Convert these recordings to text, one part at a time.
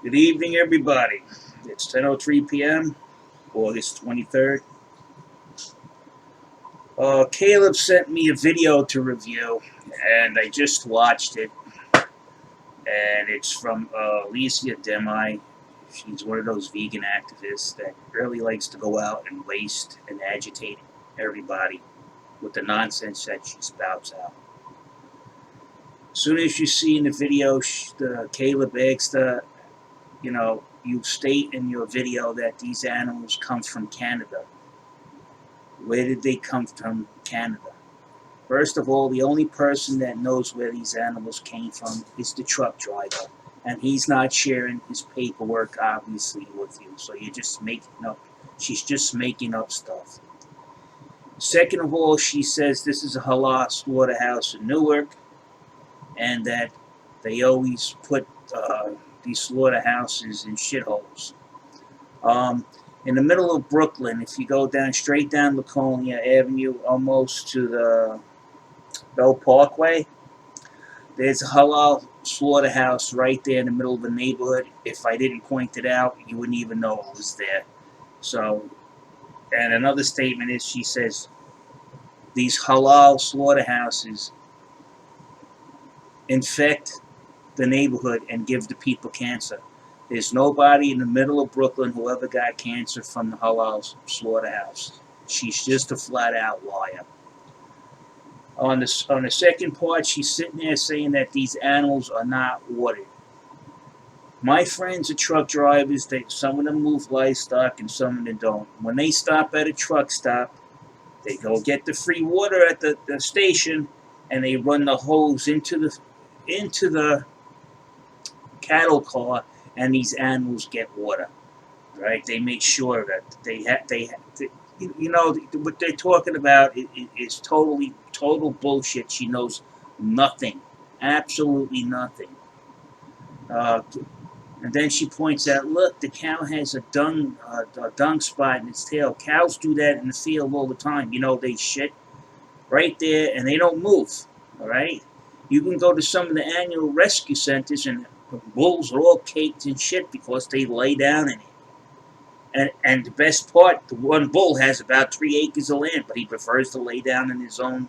Good evening, everybody. It's 10:03 p.m., August 23rd. Caleb sent me a video to review, and I just watched it. And it's from Alicia Demi. She's one of those vegan activists that really likes to go out and waste and agitate everybody with the nonsense that she spouts out. As soon as you see in the video, Caleb asks you state in your video that these animals come from Canada. Where did they come from, Canada? First of all, the only person that knows where these animals came from is the truck driver. And he's not sharing his paperwork, obviously, with you. So you're just making up. She's just making up stuff. Second of all, she says this is a halal slaughterhouse in Newark, and that they always put these slaughterhouses in shitholes. In the middle of Brooklyn, if you go straight down Laconia Avenue, almost to the Bell Parkway, there's a halal slaughterhouse right there in the middle of the neighborhood. If I didn't point it out, you wouldn't even know it was there. So, and another statement is, she says, these halal slaughterhouses infect the neighborhood and give the people cancer. There's nobody in the middle of Brooklyn who ever got cancer from the halal slaughterhouse. She's just a flat-out liar. On the second part, she's sitting there saying that these animals are not watered. My friends are truck drivers. Some of them move livestock and some of them don't. When they stop at a truck stop, they go get the free water at the station, and they run the hose into the cattle car, and these animals get water. Right? They make sure that what they're talking about is total bullshit. She knows nothing, absolutely nothing. And then she points out, look, the cow has a dung spot in its tail. Cows do that in the field all the time. They shit right there and they don't move. All right, you can go to some of the annual rescue centers and the bulls are all caked in shit because they lay down in it. And the best part, the one bull has about 3 acres of land, but he prefers to lay down in his own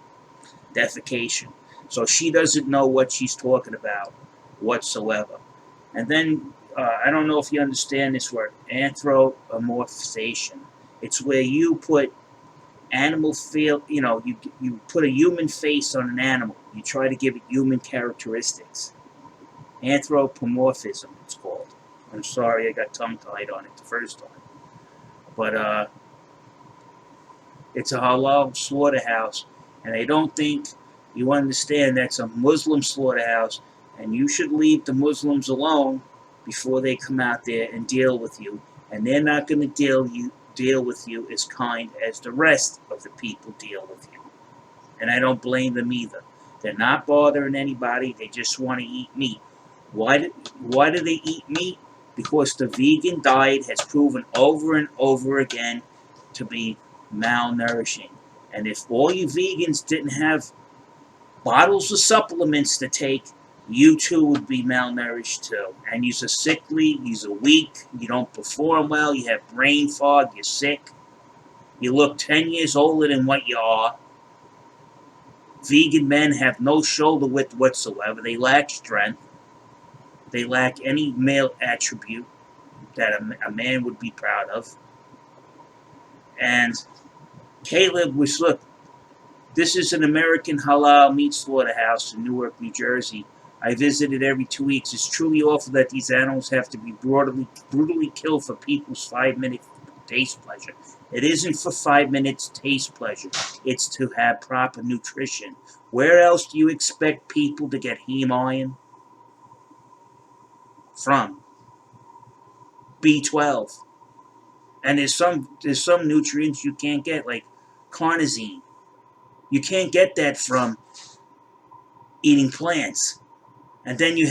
defecation. So she doesn't know what she's talking about whatsoever. And then, I don't know if you understand this word, anthropomorphization. It's where you put animal feel, you put a human face on an animal. You try to give it human characteristics. Anthropomorphism, it's called. I'm sorry I got tongue-tied on it the first time. But it's a halal slaughterhouse, and I don't think you understand that's a Muslim slaughterhouse, and you should leave the Muslims alone before they come out there and deal with you. And they're not going to deal with you as kind as the rest of the people deal with you. And I don't blame them either. They're not bothering anybody. They just want to eat meat. Why do they eat meat? Because the vegan diet has proven over and over again to be malnourishing. And if all you vegans didn't have bottles of supplements to take, you too would be malnourished too. And you're sickly, you're weak, you don't perform well, you have brain fog, you're sick, you look 10 years older than what you are. Vegan men have no shoulder width whatsoever. They lack strength. They lack any male attribute that a man would be proud of. And Caleb was, look, this is an American halal meat slaughterhouse in Newark, New Jersey. I visit it every 2 weeks. It's truly awful that these animals have to be brutally killed for people's 5-minute taste pleasure. It isn't for 5 minutes taste pleasure. It's to have proper nutrition. Where else do you expect people to get heme iron from? B12. And there's some nutrients you can't get, like carnosine. You can't get that from eating plants. And then you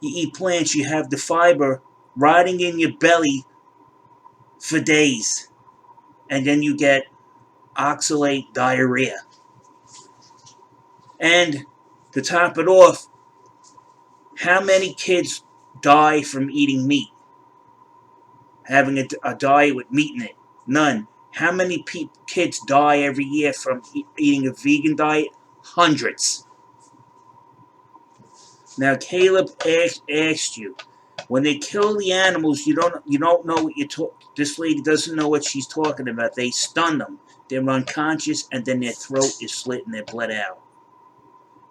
eat plants, you have the fiber rotting in your belly for days. And then you get oxalate diarrhea. And to top it off, how many kids die from eating meat, having a diet with meat in it? None. How many kids die every year from eating a vegan diet? Hundreds. Now, Caleb asked you, when they kill the animals, you don't know what you're talking. This lady doesn't know what she's talking about. They stun them. They're unconscious, and then their throat is slit and they're bled out.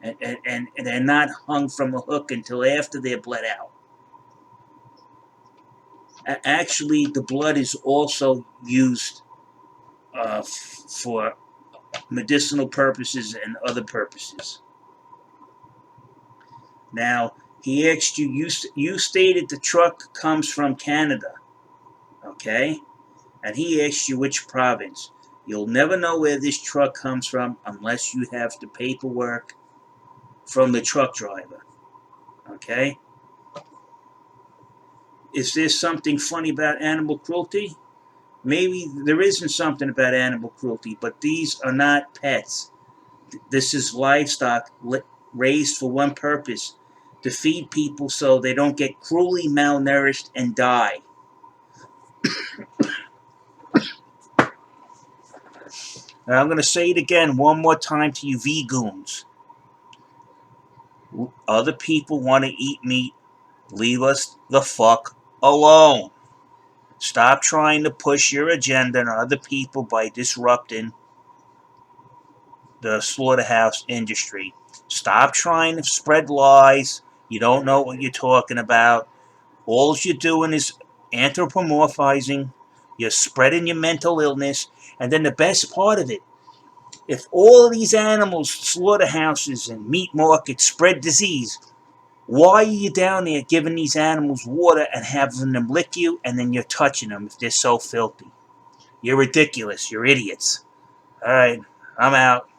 And they're not hung from a hook until after they're bled out. Actually, the blood is also used for medicinal purposes and other purposes. Now, he asked you, you stated the truck comes from Canada, okay? And he asked you which province. You'll never know where this truck comes from unless you have the paperwork from the truck driver, okay? Is there something funny about animal cruelty? Maybe there isn't something about animal cruelty, but these are not pets. This is livestock raised for one purpose, to feed people so they don't get cruelly malnourished and die. Now, I'm going to say it again one more time to you vegoons. Other people want to eat meat. Leave us the fuck alone. Stop trying to push your agenda on other people by disrupting the slaughterhouse industry. Stop trying to spread lies. You don't know what you're talking about. All you're doing is anthropomorphizing. You're spreading your mental illness. And then the best part of it, if all these animals, slaughterhouses and meat markets spread disease, why are you down there giving these animals water and having them lick you and then you're touching them if they're so filthy? You're ridiculous. You're idiots. All right, I'm out.